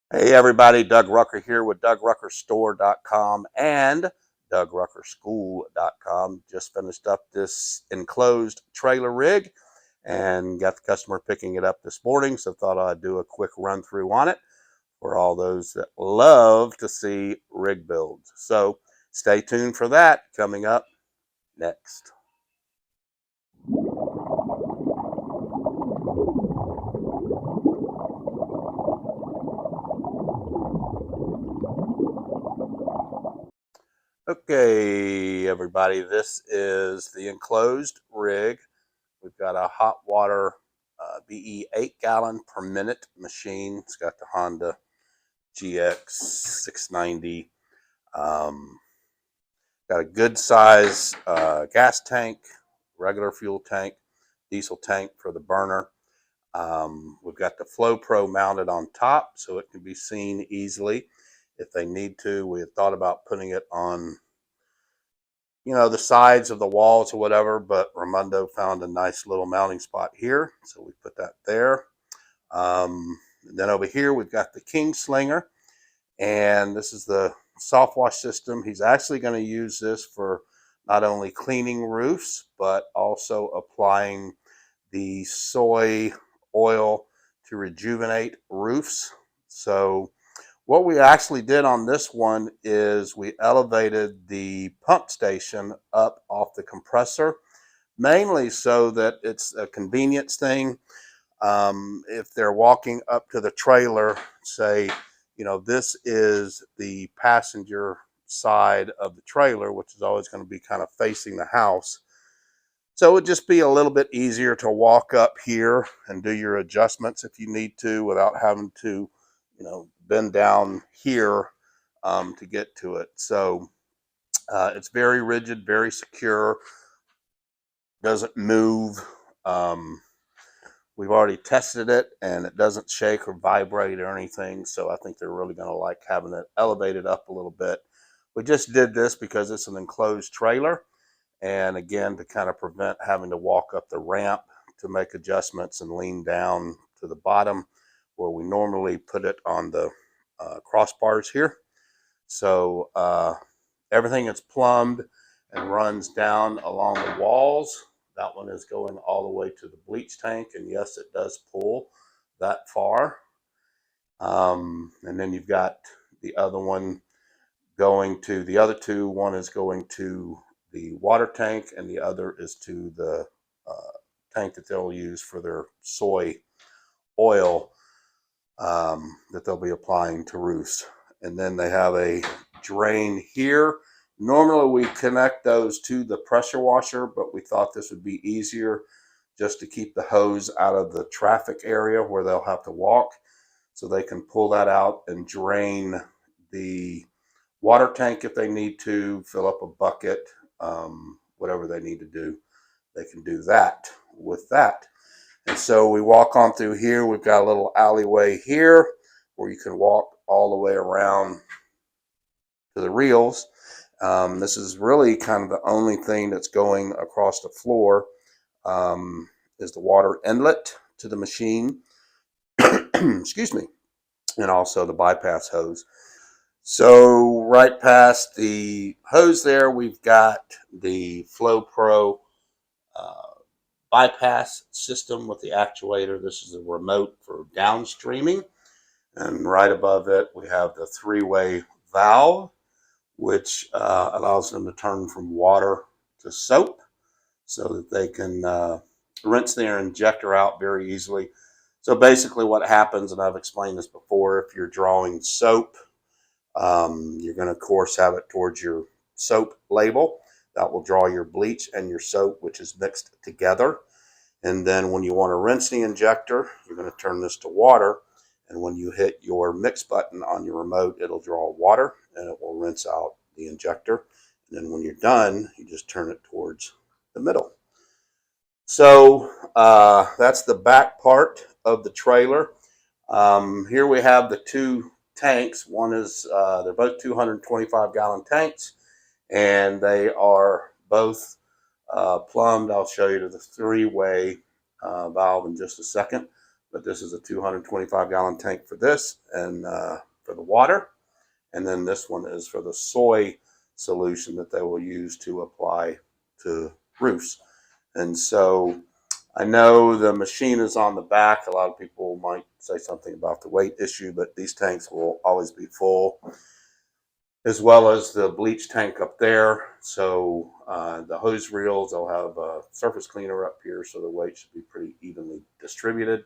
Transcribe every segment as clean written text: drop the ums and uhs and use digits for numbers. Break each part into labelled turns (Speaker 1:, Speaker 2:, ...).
Speaker 1: Hey everybody, Doug Rucker here with DougRuckerStore.com and DougRuckerSchool.com. Just finished up this enclosed trailer rig and got the customer picking it up this morning, so thought I'd do a quick run through on it for all those that love to see rig builds. So stay tuned for that coming up next. Okay, everybody, this is the enclosed rig. We've got a hot water BE 8-gallon per minute machine. It's got the Honda GX 690. Got a good size gas tank, regular fuel tank, diesel tank for the burner. We've got the Flow Pro mounted on top so it can be seen easily if they need to. We had thought about putting it on the sides of the walls or whatever, but Raimondo found a nice little mounting spot here, so we put that there. And then over here we've got the Kingslinger, and this is the soft wash system. He's actually going to use this for not only cleaning roofs, but also applying the soy oil to rejuvenate roofs. So what we actually did on this one is we elevated the pump station up off the compressor, mainly so that it's a convenience thing. If they're walking up to the trailer, say, this is the passenger side of the trailer, which is always going to be kind of facing the house. So it would just be a little bit easier to walk up here and do your adjustments if you need to without having to bend down here to get to it. So it's very rigid, very secure, doesn't move. We've already tested it and it doesn't shake or vibrate or anything. So I think they're really going to like having it elevated up a little bit. We just did this because it's an enclosed trailer. And again, to kind of prevent having to walk up the ramp to make adjustments and lean down to the bottom where we normally put it on the crossbars here. So everything is plumbed and runs down along the walls. That one is going all the way to the bleach tank, and yes, it does pull that far. And then you've got the other one going to the other two. One is going to the water tank, and the other is to the tank that they'll use for their soy oil that they'll be applying to roofs. And then they have a drain here. Normally we connect those to the pressure washer, but we thought this would be easier just to keep the hose out of the traffic area where they'll have to walk, so they can pull that out and drain the water tank if they need to, fill up a bucket, whatever they need to do, they can do that with that. And so we walk on through here. We've got a little alleyway here where you can walk all the way around to the reels. This is really kind of the only thing that's going across the floor is the water inlet to the machine. Excuse me. And also the bypass hose. So right past the hose there, we've got the Flow Pro bypass system with the actuator. This is a remote for downstreaming. And right above it, we have the 3-way valve, which allows them to turn from water to soap so that they can rinse their injector out very easily. So basically what happens, and I've explained this before, if you're drawing soap, you're going to, of course, have it towards your soap label. That will draw your bleach and your soap, which is mixed together. And then when you want to rinse the injector, you're going to turn this to water. And when you hit your mix button on your remote, it'll draw water and it will rinse out the injector. And then when you're done, you just turn it towards the middle. So that's the back part of the trailer. Here we have the two tanks. One is, they're both 225-gallon tanks, and they are both plumbed. I'll show you to the 3-way valve in just a second. but this is a 225-gallon tank for this and for the water. And then this one is for the soy solution that they will use to apply to roofs. And so I know the machine is on the back. A lot of people might say something about the weight issue, but these tanks will always be full, as well as the bleach tank up there. So the hose reels, they'll have a surface cleaner up here, so the weight should be pretty evenly distributed.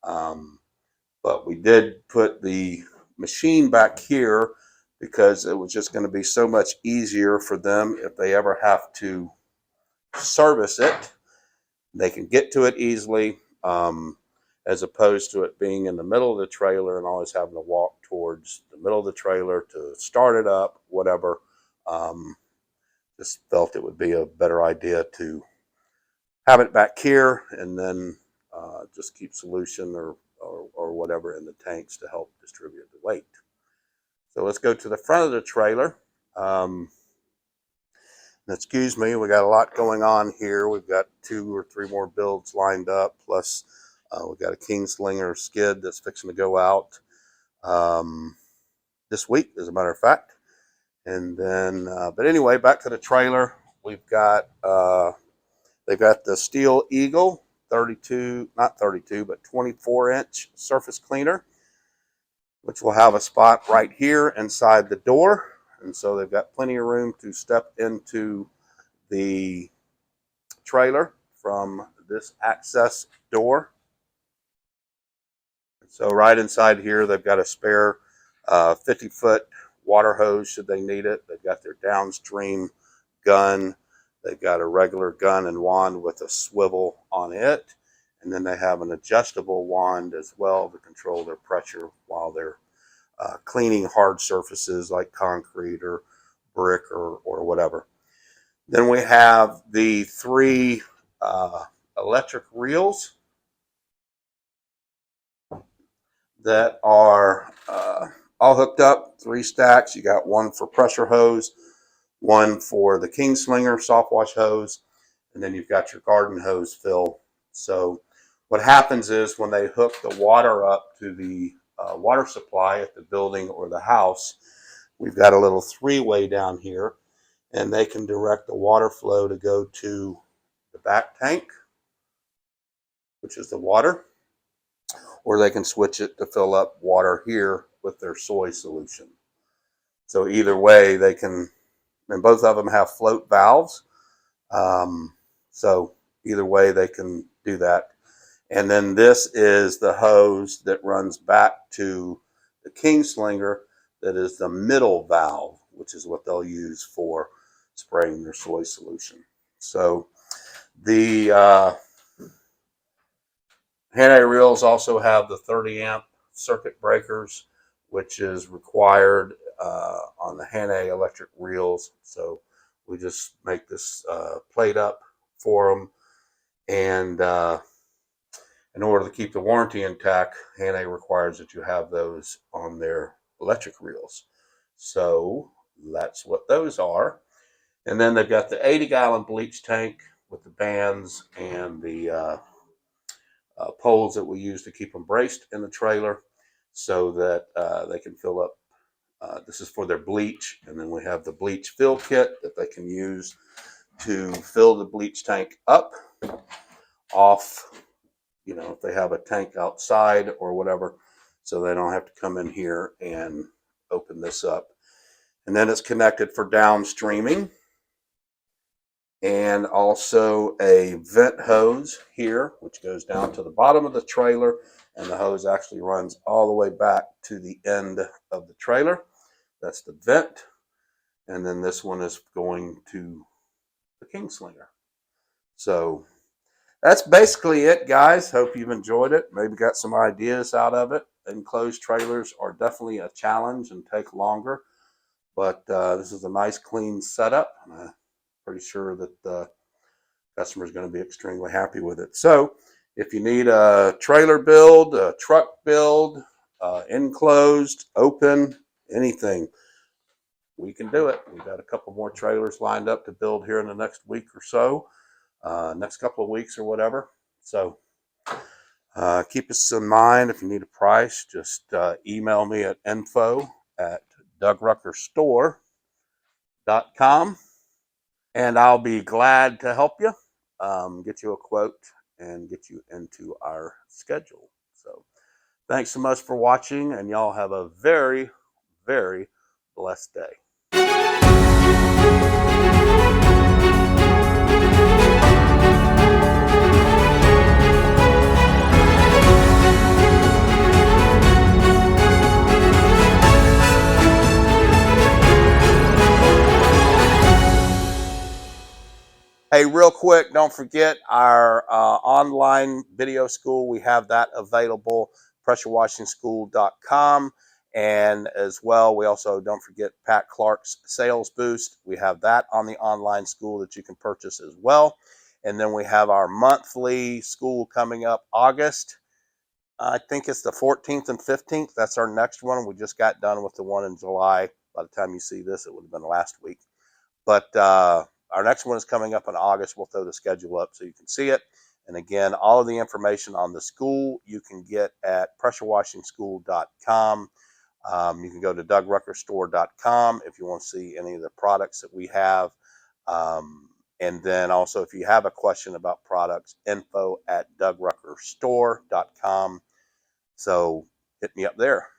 Speaker 1: But we did put the machine back here because it was just going to be so much easier for them if they ever have to service it. They can get to it easily, as opposed to it being in the middle of the trailer and always having to walk towards the middle of the trailer to start it up, whatever. Just felt it would be a better idea to have it back here and then just keep solution or whatever in the tanks to help distribute the weight. So let's go to the front of the trailer. Excuse me, we got a lot going on here. We've got 2 or 3 more builds lined up, plus we've got a Kingslinger skid that's fixing to go out this week, as a matter of fact. And then, but anyway, back to the trailer. We've got, they've got the Steel Eagle 32, not 32, but 24-inch surface cleaner, which will have a spot right here inside the door. And so they've got plenty of room to step into the trailer from this access door. So right inside here, they've got a spare 50-foot water hose should they need it. They've got their downstream gun. They've got a regular gun and wand with a swivel on it. And then they have an adjustable wand as well to control their pressure while they're cleaning hard surfaces like concrete or brick or whatever. Then we have the 3 electric reels that are all hooked up, 3 stacks. You got 1 for pressure hose, 1 for the Kingslinger soft wash hose, and then you've got your garden hose fill. So what happens is when they hook the water up to the water supply at the building or the house, we've got a little 3-way down here, and they can direct the water flow to go to the back tank, which is the water, or they can switch it to fill up water here with their soy solution. So either way, they can, and both of them have float valves. So either way, they can do that. And then this is the hose that runs back to the Kingslinger that is the middle valve, which is what they'll use for spraying their soy solution. So the hand-A reels also have the 30-amp circuit breakers, which is required on the hand-A electric reels. So we just make this plate up for them. And in order to keep the warranty intact, hand-A requires that you have those on their electric reels. So that's what those are. And then they've got the 80-gallon bleach tank with the bands and the poles that we use to keep them braced in the trailer so that they can fill up. This is for their bleach. And then we have the bleach fill kit that they can use to fill the bleach tank up off, you know, if they have a tank outside or whatever, so they don't have to come in here and open this up. And then it's connected for downstreaming, and also a vent hose here, which goes down to the bottom of the trailer, and the hose actually runs all the way back to the end of the trailer. That's the vent. And then this one is going to the Kingslinger. So that's basically it, guys. Hope you've enjoyed it. Maybe got some ideas out of it. Enclosed trailers are definitely a challenge and take longer, but this is a nice, clean setup. I'm pretty sure that the customer is going to be extremely happy with it. So if you need a trailer build, a truck build, enclosed, open, anything, we can do it. We've got a couple more trailers lined up to build here in the next week or so. Next couple of weeks or whatever. So Keep us in mind if you need a price. Just email me at info@dougruckerstore.com, and I'll be glad to help you, get you a quote, and get you into our schedule. So thanks so much for watching, and y'all have a very, very blessed day. Hey, real quick, don't forget our online video school. We have that available, pressurewashingschool.com. And as well, we also don't forget Pat Clark's Sales Boost. We have that on the online school that you can purchase as well. And then we have our monthly school coming up August. I think it's the 14th and 15th. That's our next one. We just got done with the one in July. By the time you see this, it would have been last week. But our next one is coming up in August. We'll throw the schedule up so you can see it. And again, all of the information on the school you can get at pressurewashingschool.com. You can go to dougruckerstore.com if you want to see any of the products that we have. And then also, if you have a question about products, info@dougruckerstore.com. So hit me up there.